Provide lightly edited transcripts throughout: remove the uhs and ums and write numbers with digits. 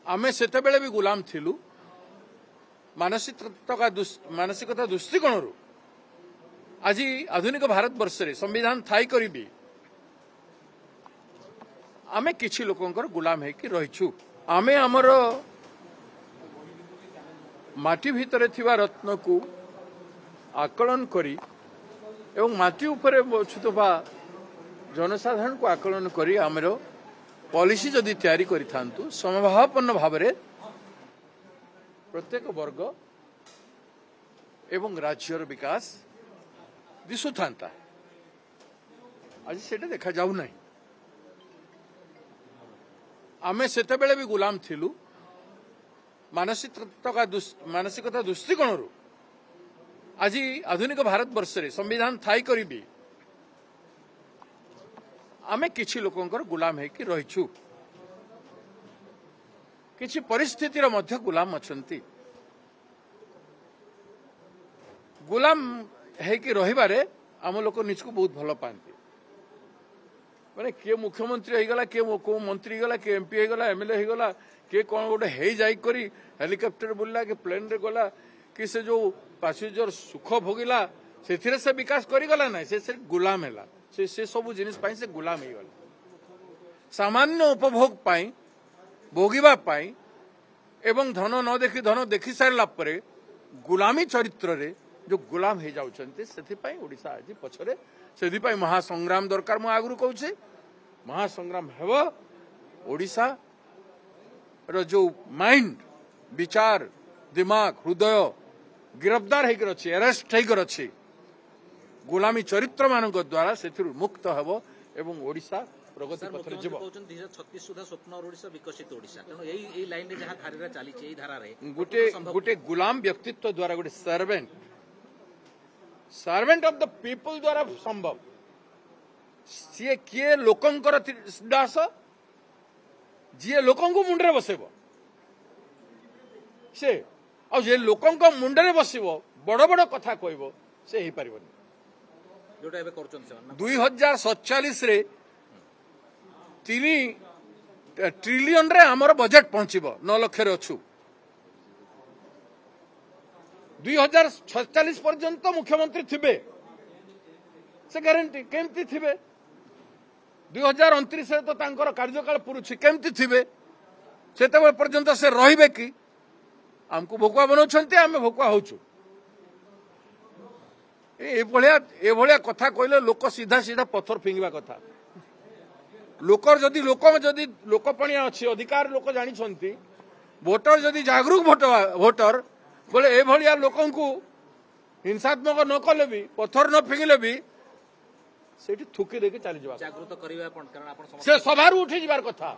आमे सेतेबेले भी गुलाम थिलु मानसिकता दृष्टिकोण आज आधुनिक भारत वर्ष रे संविधान थाई करी भी आमे किछि लोकंकर गुलाम है कि रहिछु। आमे हमर माटी भितरे थिवा रत्न को आकलन करी एवं माटी उपरे बछुतबा जनसाधारण को आकलन करी आमर पॉलिसी जदि तैयारी करि थांतु समभावपन्न भाव में प्रत्येक वर्ग एवं राज्यर विकास दिशु था। आज सेटा देखा जाऊ नहीं। आमे सेतेबेले भी गुलाम थिलु मानसिकता दृष्टिकोण आज आधुनिक भारत वर्ष रे संविधान थाई करी भी आमे किछि लोकंकर गुलाम है कि रहिछु। किछि परिस्थितिर मध्य गुलाम अछंती। गुलाम है कि रहिबारे आम लोक निजको बहुत भल पाती। माने किए मुख्यमंत्री हो गला, किए को मंत्री गला, किए एमपी हो गला, एमएलए हो गला, किए कौन गोटे हे जाई करी हेलिकॉप्टर बुलला कि प्लेन रे गला कि से जो पैसेंजर सुख भोगिला से से विकास करी गला ना से गुलाम हैला। से सब जिनिस पाई से गुलाम हो गला। सामान्य उपभोग पाई भोगिबा पाई एवं धन न देखि धन देखि सारला परे गुलामी चरित्र रे जो गुलाम हो जाउछन्ते सेथि पाई ओडिसा आज पछरे सेथि पाई महासंग्राम दरकार। मु आगु कहूछे महासंग्राम हेबो। ओडिसा रो जो माइंड विचार दिमाग हृदय गिरफ्तार होकर अच्छी अरेस्ट होकर अच्छी गुलामी चरित्र मान द्वारा से मुक्त हेबो एवं ओडिसा प्रगति पथरे जीव। 2036 सुधा स्वप्न ओडिसा विकसित ओडिसा तेणु एई लाइन रे जहां कार्य चली एई धारा रे गुटे गुलाम व्यक्तित्व द्वारा गुटे सर्वेंट ऑफ द पीपल द्वारा संभव। सी किए लोकंकर दास जी लोकंकु मुंडरे बसेबो से आ जे लोकंक मुंडरे बसिबो बड़ बड़ कथा कहबो से ही परिबनी। जोटा एबे करचन से 2047 रे 3 ट्रिलियन रे हमर बजेट पहुंचीबो 9 लाख रे अछु। 2047 पर्यंत मुख्यमंत्री थिबे से गारंटी केमती थिबे। 2029 रे तो तांकर कार्यकाल पुरुछि केमती थिबे सेते पर्यंत से रहिबे कि हमको भोकुआ बनाउछन्ते आमे भोकुआ होछु। ए भलिया कथा कहले लोक सीधा सीधा पत्थर फिंगवा कथा। जदि लोकपणिया अच्छी अधिकार लोक जानी भोटर जदि जागरूक भोटर बोले ए भलिया लोकंकु हिंसात्मक न कले भी पत्थर न फिंगले भी सेठी थुकी देके चली जावा जागरूक करिवा कारण आपण से सभारू उठी जिबार कथा।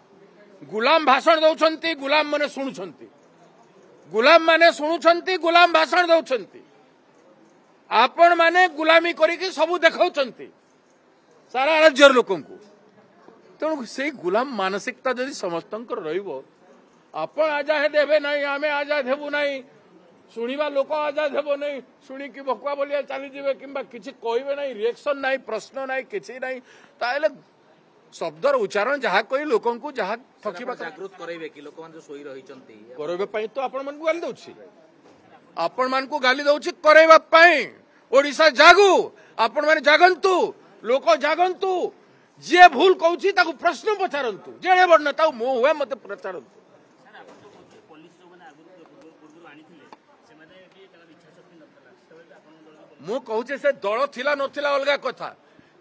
गुलाम भाषण दउछन्ती गुलाम माने सुनुछन्ती गुलाम भाषण दउछन्ती आपण माने गुलामी करिके सबु देखाउछन्ती सारा राज्यर लोकंकु। तेणु से गुलाम मानसिकता जदि समस्तंकर रहिबो आपण आजाद हेबे नहीं आमे आजाद हेबु नहीं शुणिबा लोक आजाद हेबो नहीं शुणी कि बकुआ बोलिया चली जिवे किंबा किछि कहबे नहीं रिएक्शन नहीं प्रश्न नहीं किछि नहीं ताले शब्दर उच्चारण जहा कही लोकंकु जहा ठकिबा जागरूक करैबे कि लोक मान जो सोई रहिचंती करबे पई तो आपण मन को गाली दउछि आपण मन को गाली दउछि करैबा पई। ओडिसा जागु आपण माने जागंतु लोक जागंतु जे भूल कहउछि ताकु प्रश्न पचारंतु जेळे बडना ताऊ मो हुए मते प्रचारंतु। मु कहूचे से दल थिला नथिला अलगा कथा।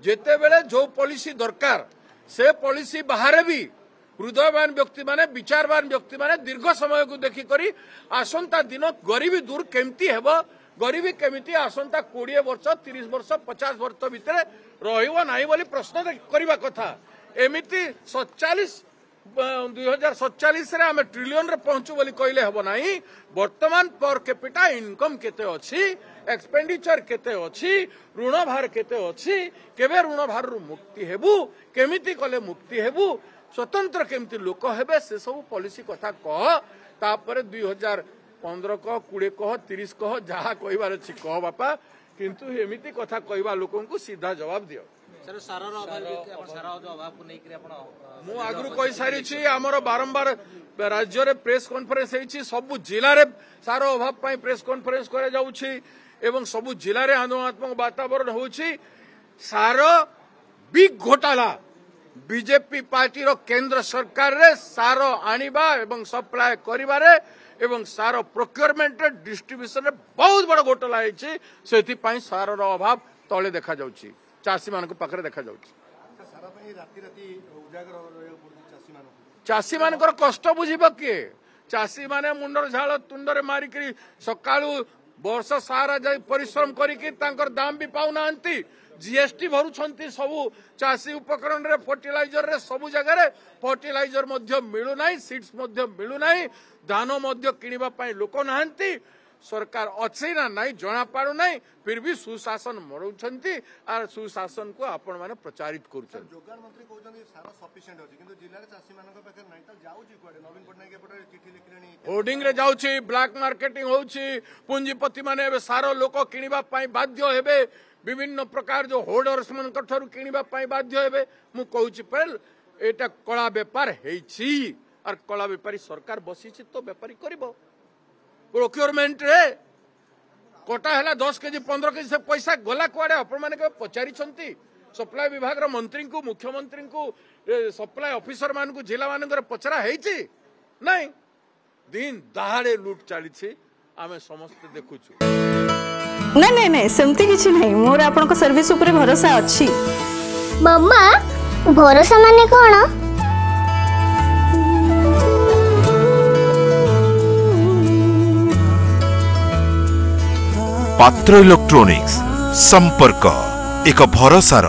जेते बेले जो पॉलिसी दरकार से पॉलिसी बाहर भी हृदयवान व्यक्ति माने विचारवान व्यक्ति माने दीर्घ समय को देखी करी आसंता दिन गरीबी दूर केमती हेबो गरीबी केमिति आसंता 20 वर्ष 30 वर्ष 50 वर्ष भितर रहिबो नाही बोली प्रश्न करबा कथा। एमिति 2047 रे आमे ट्रिलियन रे पहुंचू बोली कहले हेबो नाही। वर्तमान पर कैपिटा इनकम केते अछि एक्सपेंडिचर केते अछि ऋण भार केते अछि केबे ऋण भार रु मुक्ति हेबु केमिति कले मुक्ति हेबु स्वतंत्र केमिति लोक हेबे से सब पॉलिसी कथा कह तापर 2015 कह 20 कह 30 कह जहा कहबार अछि कह बापा किंतु एमिति कथा कहबा लोकन को सीधा जवाब दियो। सर सारा अभाव को लेकर मु आगु कही सारी आमर बारंबार राज्य रे प्रेस कॉन्फ्रेंस होती सबु जिले में सार अभाव पर प्रेस कॉन्फ्रेंस करा जाउछि एवं सबु जिले में आंदोलनात्मक वातावरण होछि सार बिग घोटाला बीजेपी पार्टी रो केंद्र सरकार रे सार आनिबा एवं सप्लाय करिबारे एवं सार प्रोक्योरमेंट डिस्ट्रीब्यूशन रे बहुत बड़ घोटाला होइछि सेति पई सार रो अभाव तळे देखा जाउछि चासी मान पाखे देखा जाउछि चासी मान कष्ट बुझीब किए चासी माने मुंडर झाल तुंडरे मारिकरी सकाळू वर्ष सारा जाई परिश्रम करिकि तांकर दाम भी पाउनांती जीएसटी भरुछंती सबु चासी उपकरण रे फर्टिलाइजर रे सबु जगह रे फर्टिलाइजर मध्य मिलु नाही सीड्स मध्य मिलु नाही धान मध्य किनिबा पई लोक नाहंती सरकार अच्छी ना नहीं जना पारु नहीं फिर भी सुशासन मरुछंती आर सुशासन को आपण माने प्रचारित करूछन जोगान मंत्री कहउछन सारा सफिशिएंट अछि किंतु जिल्ला रे चासी मानक पाखे नाही त जाउची कोडे नवीन पटनायक एपटे चिठी लिखलेनी होर्डिंग रे जाउची ब्लैक मार्केटिंग होउची पूंजीपति माने एबे सारो लोक किनिबा पई बाध्य हेबे विभिन्न प्रकार जो होर्डर्स मन कठरु किनिबा पई बाध्य हेबे मु कहउची पर एटा कला व्यापार हेछि आर कला व्यापारी सरकार बसिछि तो व्यापारी करिवो प्रोक्योरमेंट रे कोटा है 10 केजी 15 केजी से पैसा गला कुआड़े आपण माने पचारि सप्लाई विभाग रो मंत्री को मुख्यमंत्री को सप्लाई ऑफिसर मान को जिला मान पचरा है नहीं दिन दहाड़े लूट चली आमे समस्त देखुछु नहीं नहीं नहीं सेमती किछि नहीं मोर आपन को सर्विस ऊपर भरोसा अछि मम्मा भरोसा माने कोन पात्र इलेक्ट्रॉनिक्स संपर्क एक भरोसार